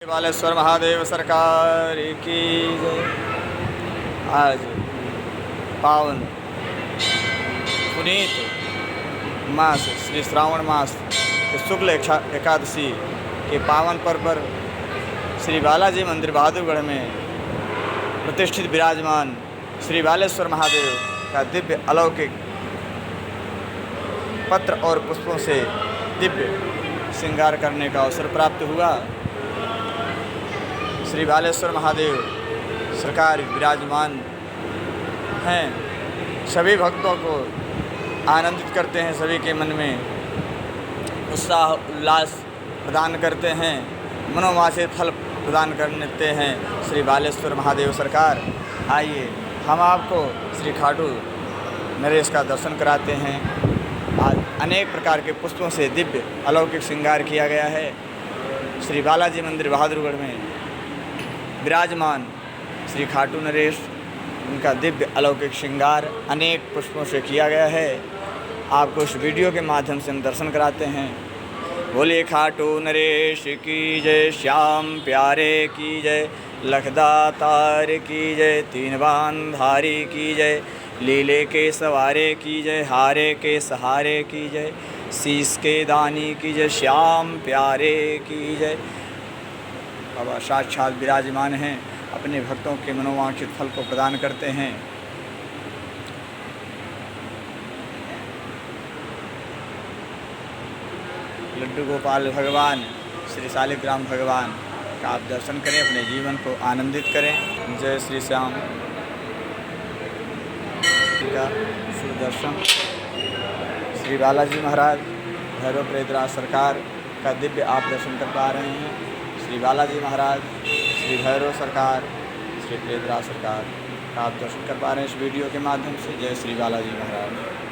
बालेश्वर महादेव सरकार की जय। आज पावन पुनीत मास श्री श्रावण मास के शुक्ल एकादशी के पावन पर्व पर श्री बालाजी मंदिर बहादुरगढ़ में प्रतिष्ठित विराजमान श्री बालेश्वर महादेव का दिव्य अलौकिक पत्र और पुष्पों से दिव्य श्रृंगार करने का अवसर प्राप्त हुआ। श्री बालेश्वर महादेव सरकार विराजमान हैं, सभी भक्तों को आनंदित करते हैं, सभी के मन में उत्साह उल्लास प्रदान करते हैं, मनोवांछित फल प्रदान करते हैं श्री बालेश्वर महादेव सरकार। आइए हम आपको श्री खाटू नरेश का दर्शन कराते हैं। आज अनेक प्रकार के पुष्पों से दिव्य अलौकिक श्रृंगार किया गया है। श्री बालाजी मंदिर बहादुरगढ़ में विराजमान श्री खाटू नरेश, उनका दिव्य अलौकिक श्रृंगार अनेक पुष्पों से किया गया है। आपको इस वीडियो के माध्यम से हम दर्शन कराते हैं। बोले खाटू नरेश की जय, श्याम प्यारे की जय, लखदातार की जय, तीन बाण धारी की जय, लीले के सवारे की जय, हारे के सहारे की जय, शीश के दानी की जय, श्याम प्यारे की जय। बाबा साक्षात विराजमान हैं, अपने भक्तों के मनोवांछित फल को प्रदान करते हैं। लड्डू गोपाल भगवान, श्री शालिग्राम भगवान का आप दर्शन करें, अपने जीवन को आनंदित करें। जय श्री श्याम का शुभ दर्शन। श्री बालाजी महाराज भैरव प्रेतराज सरकार का दिव्य आप दर्शन कर पा रहे हैं। श्री बालाजी महाराज, श्री भैरव सरकार, श्री प्रेतराज सरकार का आप दर्शन कर पा रहे हैं इस वीडियो के माध्यम से। जय श्री बालाजी महाराज।